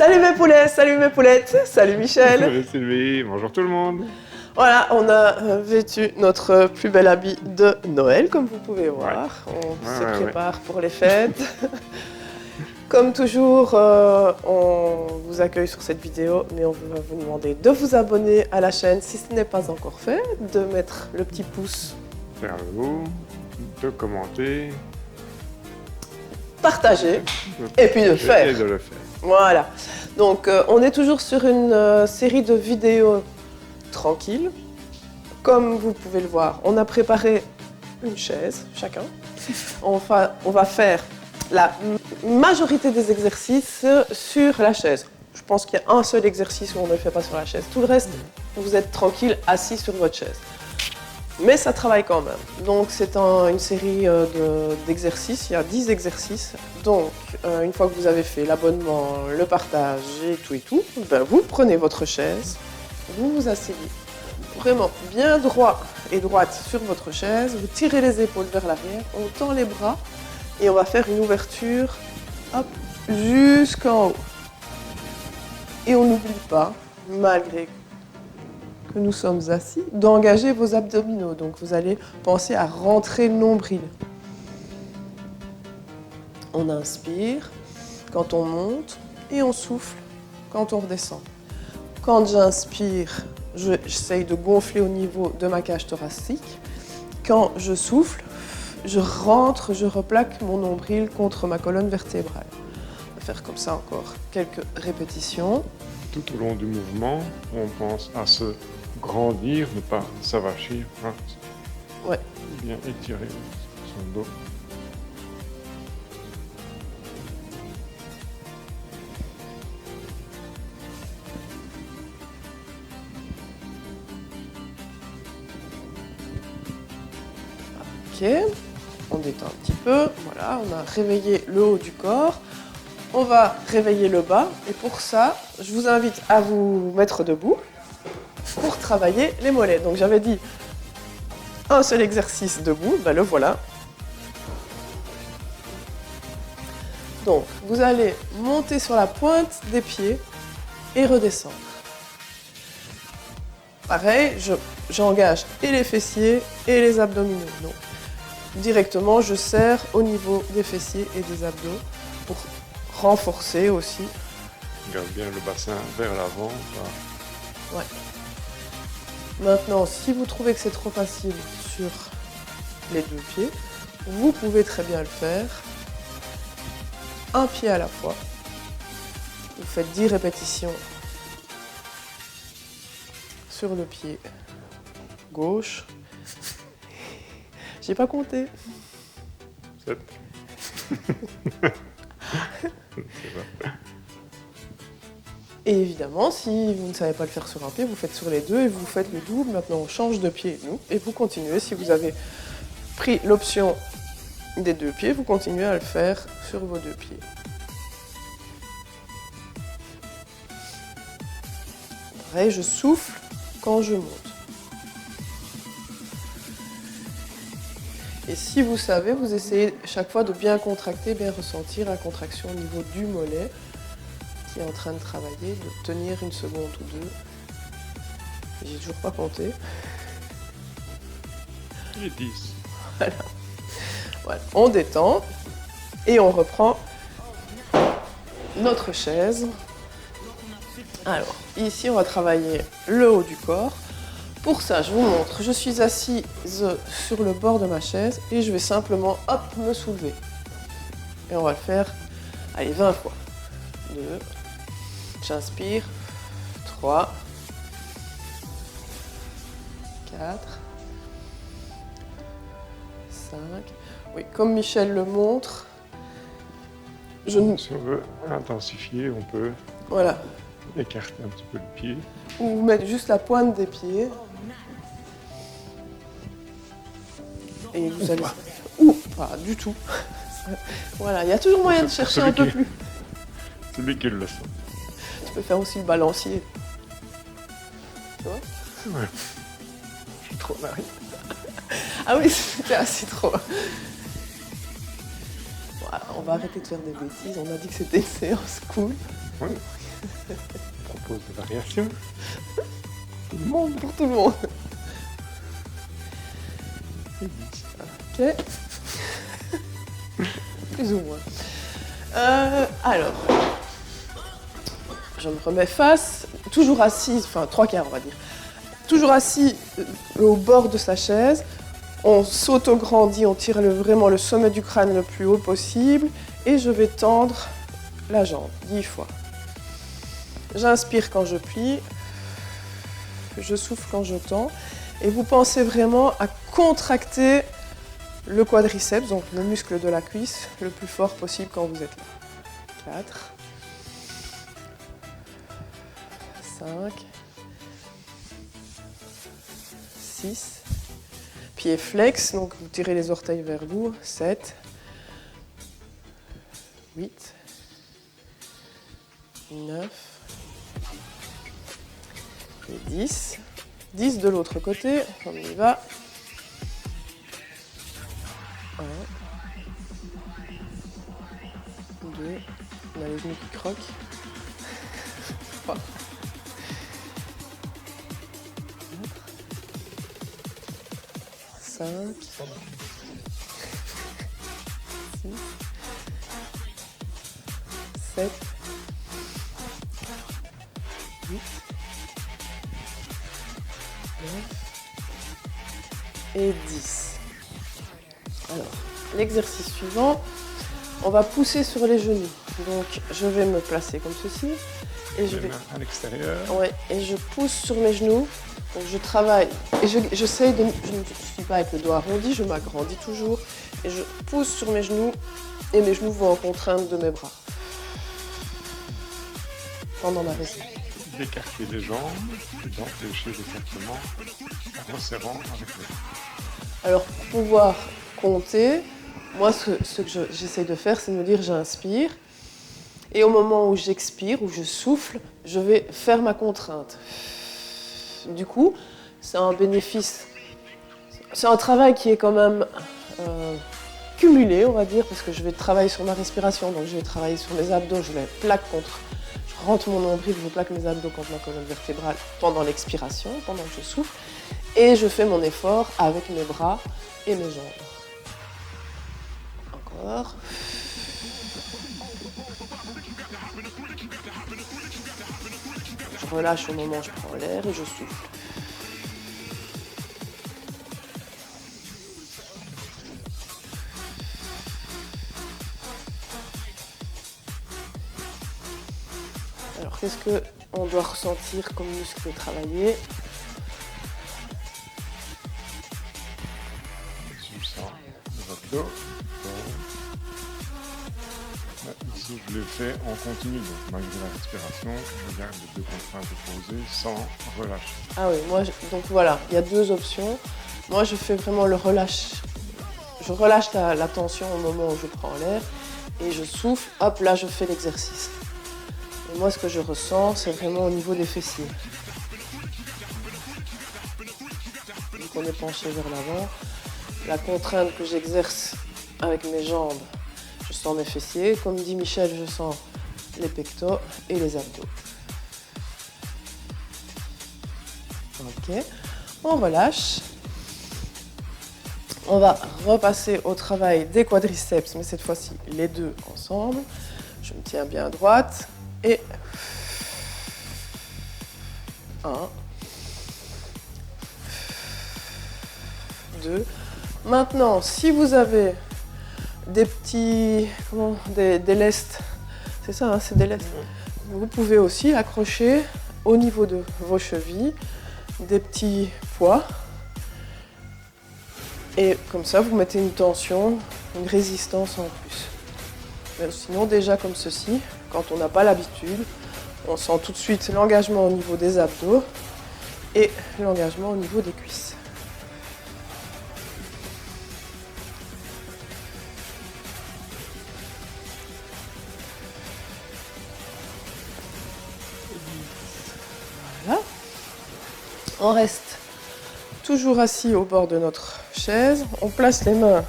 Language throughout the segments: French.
Salut mes poulets, salut mes poulettes, salut Michel. Salut Sylvie, bonjour tout le monde. Voilà, on a vêtu notre plus bel habit de Noël, comme vous pouvez voir. On se prépare pour les fêtes. Comme toujours, on vous accueille sur cette vidéo, mais on va vous demander de vous abonner à la chaîne si ce n'est pas encore fait, de mettre le petit pouce vers le haut, de commenter, partager et puis de faire. Et de le faire. Voilà. Donc, on est toujours sur une série de vidéos tranquilles. Comme vous pouvez le voir, on a préparé une chaise, chacun. On va faire la majorité des exercices sur la chaise. Je pense qu'il y a un seul exercice où on ne le fait pas sur la chaise. Tout le reste, vous êtes tranquille, assis sur votre chaise. Mais ça travaille quand même. Donc c'est une série d'exercices, il y a 10 exercices. Donc une fois que vous avez fait l'abonnement, le partage et tout, ben vous prenez votre chaise, vous vous asseyez vraiment bien droit et droite sur votre chaise, vous tirez les épaules vers l'arrière, on tend les bras et on va faire une ouverture hop, jusqu'en haut. Et on n'oublie pas, malgré que nous sommes assis, d'engager vos abdominaux. Donc vous allez penser à rentrer le nombril. On inspire quand on monte et on souffle quand on redescend. Quand j'inspire, j'essaye de gonfler au niveau de ma cage thoracique. Quand je souffle, je rentre, je replaque mon nombril contre ma colonne vertébrale. On va faire comme ça encore quelques répétitions. Tout au long du mouvement, on pense à se grandir, ne pas s'avachir. Hein. Ouais. Bien étirer son dos. Ok, on détend un petit peu. Voilà, on a réveillé le haut du corps. On va réveiller le bas. Et pour ça, je vous invite à vous mettre debout pour travailler les mollets. Donc j'avais dit un seul exercice debout, ben le voilà. Donc vous allez monter sur la pointe des pieds et redescendre. Pareil, j'engage et les fessiers et les abdominaux. Donc directement, je serre au niveau des fessiers et des abdos pour renforcer aussi. Garde bien le bassin vers l'avant. Ouais. Maintenant, si vous trouvez que c'est trop facile sur les deux pieds, vous pouvez très bien le faire un pied à la fois. Vous faites 10 répétitions sur le pied gauche. J'ai pas compté. 7. Et évidemment, si vous ne savez pas le faire sur un pied, vous faites sur les deux et vous faites le double. Maintenant, on change de pied, nous, et vous continuez. Si vous avez pris l'option des deux pieds, vous continuez à le faire sur vos deux pieds. Pareil, je souffle quand je monte. Et si vous savez, vous essayez chaque fois de bien contracter, bien ressentir la contraction au niveau du mollet qui est en train de travailler, de tenir une seconde ou deux. J'ai toujours pas compté. Et 10. Voilà. Voilà. On détend et on reprend notre chaise. Alors, ici, on va travailler le haut du corps. Pour ça, je vous montre, je suis assise sur le bord de ma chaise et je vais simplement, hop, me soulever. Et on va le faire, allez, 20 fois. 2, j'inspire, 3, 4, 5. Oui, comme Michel le montre, Si on veut intensifier, on peut écarter un petit peu le pied. Ou vous mettre juste la pointe des pieds. Et vous allez... Ouh, pas du tout. Voilà, il y a toujours moyen de chercher un peu plus. Celui qui le sent. Tu peux faire aussi le balancier. Tu vois? Ouais. Je suis trop marié. Ah oui, c'était assez trop. Voilà, on va arrêter de faire des bêtises. On a dit que c'était une séance cool. Ouais. Je propose des variations. Tout le monde, pour tout le monde. Ok. Plus ou moins. Alors, je me remets face, toujours assise, enfin 3/4 on va dire, toujours assis au bord de sa chaise. On s'auto-grandit, on tire vraiment le sommet du crâne le plus haut possible et je vais tendre la jambe 10 fois. J'inspire quand je plie, je souffle quand je tends et vous pensez vraiment à contracter le quadriceps, donc le muscle de la cuisse, le plus fort possible quand vous êtes là. 4, 5, 6, pied flex, donc vous tirez les orteils vers vous, 7, 8, 9 et 10. 10 de l'autre côté, on y va. 1, 2, on a les genoux qui croquent. 3, 4, 5, 6, 7, 8, 9 et 10. Alors, l'exercice suivant, on va pousser sur les genoux. Donc, je vais me placer comme ceci. Et je vais à l'extérieur. Ouais, et je pousse sur mes genoux. Donc, je travaille. Et j'essaye de. Je ne suis pas avec le doigt arrondi, je m'agrandis toujours. Et je pousse sur mes genoux. Et mes genoux vont en contrainte de mes bras. Pendant ma respiration. D'écarter les jambes et d'empêcher l'écartement en resserrant avec les bras. Alors, pour pouvoir compter, moi, ce que j'essaye de faire, c'est de me dire j'inspire. Et au moment où j'expire, où je souffle, je vais faire ma contrainte. Du coup, c'est un bénéfice. C'est un travail qui est quand même cumulé, on va dire, parce que je vais travailler sur ma respiration, donc je vais travailler sur mes abdos, je les plaque contre. Je rentre mon nombril, je plaque mes abdos contre ma colonne vertébrale pendant l'expiration, pendant que je souffle. Et je fais mon effort avec mes bras et mes jambes. Encore. Je relâche au moment où je prends l'air et je souffle. Alors, qu'est-ce qu'on doit ressentir comme muscle travaillé? Je sens les abdos. Ici, je le fais en continu, donc malgré la respiration, je garde les deux contraintes posées sans relâcher. Ah oui, donc voilà, il y a deux options. Moi, je fais vraiment le relâche. Je relâche la tension au moment où je prends l'air et je souffle, hop, là, je fais l'exercice. Et moi, ce que je ressens, c'est vraiment au niveau des fessiers. Donc, on est penché vers l'avant. La contrainte que j'exerce avec mes jambes, je sens mes fessiers. Comme dit Michel, je sens les pectoraux et les abdos. Ok, on relâche. On va repasser au travail des quadriceps, mais cette fois-ci, les deux ensemble. Je me tiens bien à droite. Et 1, 2. Maintenant, si vous avez des petits, des lestes, c'est ça, hein, c'est des lestes. Vous pouvez aussi accrocher au niveau de vos chevilles des petits poids. Et comme ça, vous mettez une tension, une résistance en plus. Mais sinon, déjà comme ceci, quand on n'a pas l'habitude, on sent tout de suite l'engagement au niveau des abdos et l'engagement au niveau des cuisses. Voilà. On reste toujours assis au bord de notre chaise. On place les mains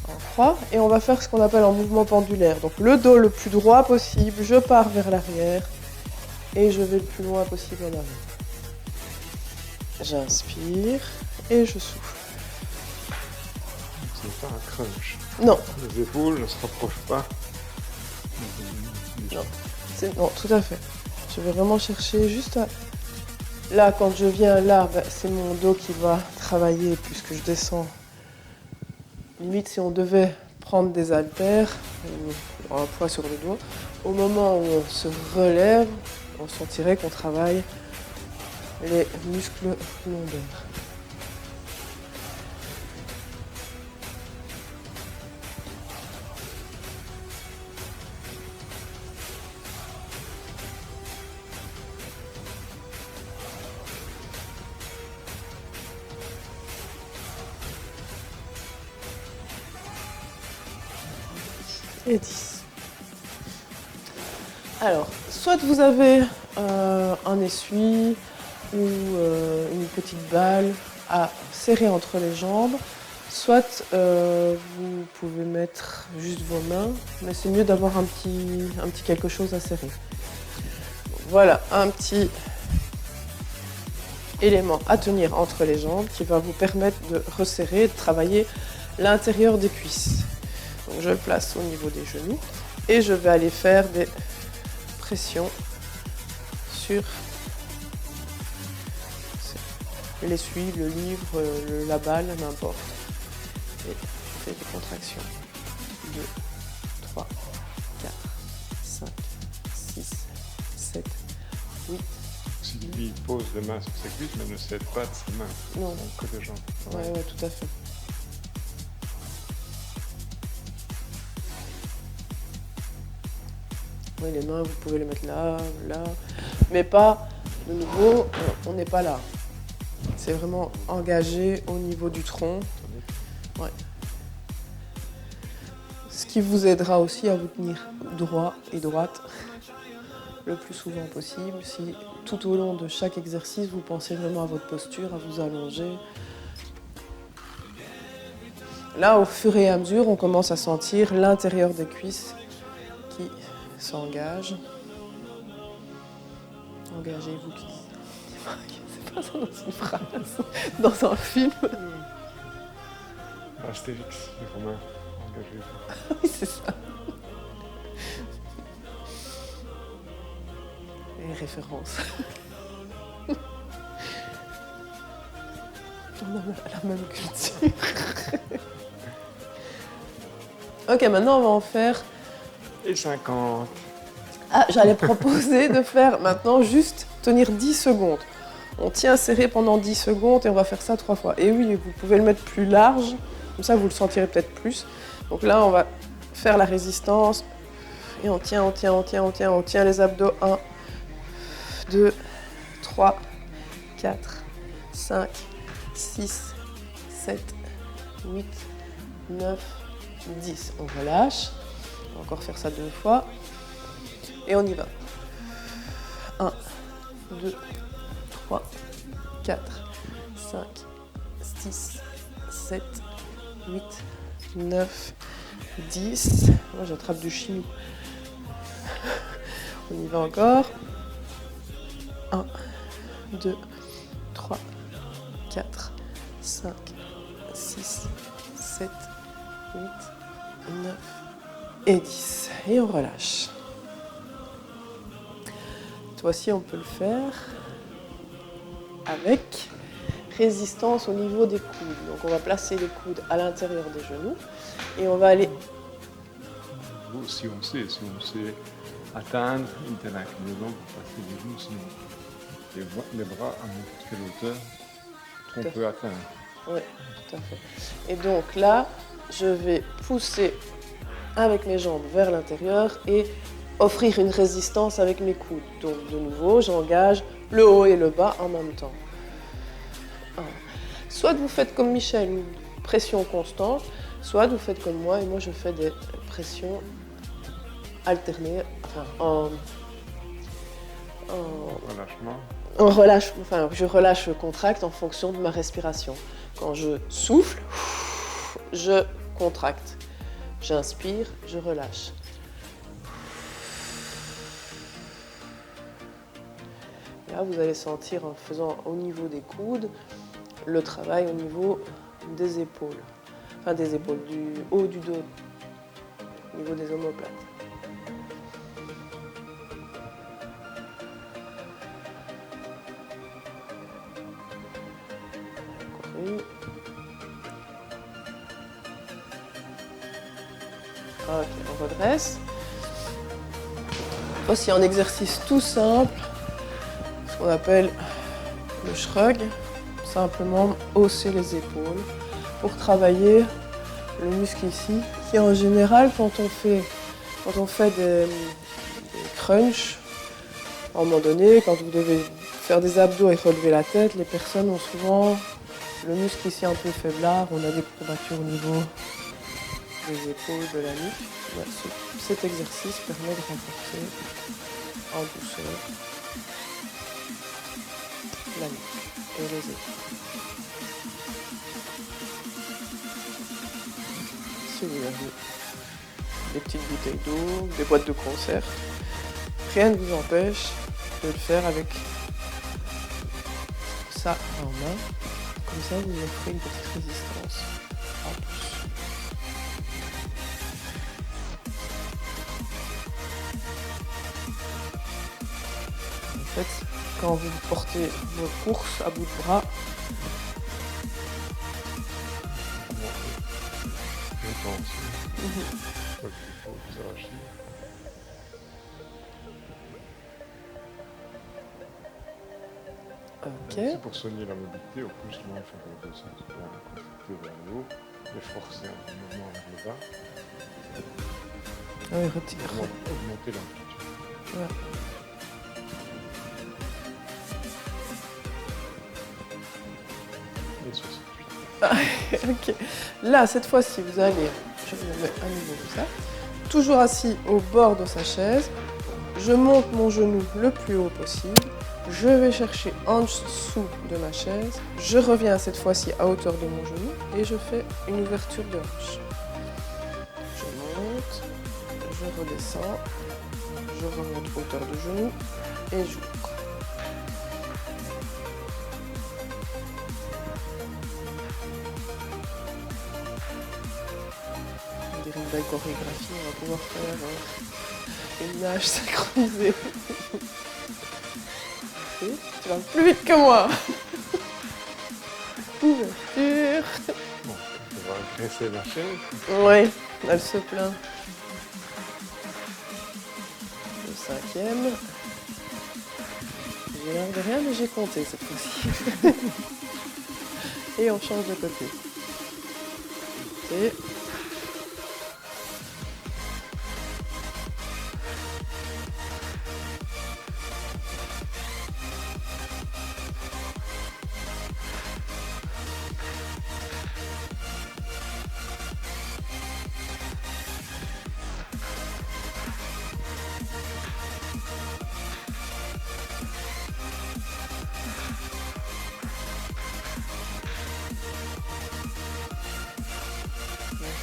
en croix et on va faire ce qu'on appelle un mouvement pendulaire. Donc le dos le plus droit possible, je pars vers l'arrière et je vais le plus loin possible en avant. J'inspire et je souffle. C'est pas un crunch. Non. Les épaules ne se rapprochent pas. Non. Non, tout à fait. Je vais vraiment chercher juste à... Là, quand je viens là, c'est mon dos qui va travailler puisque je descends. Limite, si on devait prendre des haltères, un poids sur le dos, au moment où on se relève, on sentirait qu'on travaille les muscles lombaires. Et 10. Alors, soit vous avez un essuie ou une petite balle à serrer entre les jambes, soit vous pouvez mettre juste vos mains, mais c'est mieux d'avoir un petit quelque chose à serrer. Voilà, un petit élément à tenir entre les jambes qui va vous permettre de resserrer et de travailler l'intérieur des cuisses. Donc je le place au niveau des genoux et je vais aller faire des pressions sur l'essuie, le livre, la balle, n'importe. Et je fais des contractions. 2, 3, 4, 5, 6, 7, 8. Sylvie pose les mains sur ses cuisses, mais ne cède pas de ses mains. Non. Que des jambes. Ouais, tout à fait. Oui, les mains, vous pouvez les mettre là, là, mais pas, de nouveau, on n'est pas là. C'est vraiment engagé au niveau du tronc. Ouais. Ce qui vous aidera aussi à vous tenir droit et droite le plus souvent possible. Si tout au long de chaque exercice, vous pensez vraiment à votre posture, à vous allonger. Là, au fur et à mesure, on commence à sentir l'intérieur des cuisses qui s'engage. Engagez-vous qui... C'est pas ça dans une phrase, dans un film. Astérix, les Romains, engagez-vous. Oui, c'est ça. Les références. On a la même culture. Ok, maintenant on va en faire... Et 50. Ah, j'allais proposer de faire maintenant juste tenir 10 secondes. On tient serré pendant 10 secondes et on va faire ça 3 fois. Et oui, vous pouvez le mettre plus large, comme ça vous le sentirez peut-être plus. Donc là, on va faire la résistance. Et on tient les abdos. 1, 2, 3, 4, 5, 6, 7, 8, 9, 10. On relâche. On va encore faire ça 2 fois. Et on y va. 1, 2, 3, 4, 5, 6, 7, 8, 9, 10. Moi, j'attrape du chimie. On y va encore. 1, 2, 3, 4, 5, 6, 7, 8, 9 et 10. Et on relâche. Toi aussi, on peut le faire avec résistance au niveau des coudes. Donc on va placer les coudes à l'intérieur des genoux et on va aller... Si on sait atteindre une telle inclinaison pour passer les genoux, sinon les bras à n'importe quelle hauteur qu'on peut atteindre. Oui, tout à fait. Et donc là, je vais pousser avec mes jambes vers l'intérieur et offrir une résistance avec mes coudes. Donc de nouveau, j'engage le haut et le bas en même temps. Soit vous faites comme Michel, une pression constante, soit vous faites comme moi, et moi je fais des pressions alternées, enfin Relâchement. en relâche, enfin je relâche le contracte en fonction de ma respiration. Quand je souffle, je contracte. J'inspire, je relâche. Là, vous allez sentir en faisant au niveau des coudes, le travail au niveau des épaules. Enfin, des épaules, du haut du dos, au niveau des omoplates. Ok, on redresse. Voici un exercice tout simple, ce qu'on appelle le shrug. Simplement hausser les épaules pour travailler le muscle ici, qui en général, quand on fait des crunchs, à un moment donné, quand vous devez faire des abdos et relever la tête, les personnes ont souvent le muscle ici un peu faiblard, on a des courbatures au niveau des épaules, de la nuque. Ouais, cet exercice permet de renforcer en douceur la nuque et les épaules. Si vous avez des petites bouteilles d'eau, des boîtes de conserve, rien ne vous empêche de le faire avec ça en main. Comme ça, vous offrez une petite résistance en plus. En fait, quand vous portez vos courses à bout de bras, ok. C'est pour soigner la mobilité, au plus loin, il faut que le sens vers le haut et forcer un mouvement vers le bas. Ah oui, retire. Augmenter l'amplitude. Ouais. Et 68. Ah, ok. Là, cette fois-ci, vous allez, je me mets à nouveau comme ça, toujours assis au bord de sa chaise. Je monte mon genou le plus haut possible. Je vais chercher en dessous de ma chaise. Je reviens cette fois-ci à hauteur de mon genou et je fais une ouverture de hanche. Je monte, je redescends, je remonte hauteur de genou et j'ouvre. On dirait une belle chorégraphie, on va pouvoir faire une nage synchronisée. Tu vas plus vite que moi. Ouverture. Bon, on va agresser la chaise. Oui, elle se plaint. Le cinquième. J'ai l'air de rien, mais j'ai compté cette fois-ci. Et on change de côté. Et...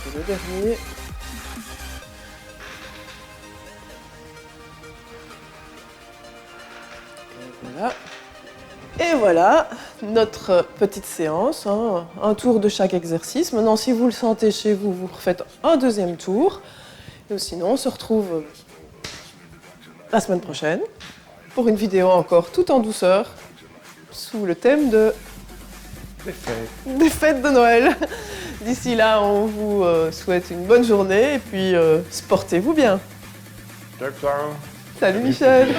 c'est le dernier. Et voilà. Et voilà notre petite séance, hein. Un tour de chaque exercice. Maintenant, si vous le sentez chez vous, vous refaites un deuxième tour. Et sinon, on se retrouve la semaine prochaine pour une vidéo encore tout en douceur sous le thème des fêtes de Noël. D'ici là, on vous souhaite une bonne journée et puis sportez-vous bien. Ciao, ciao. Salut Michel.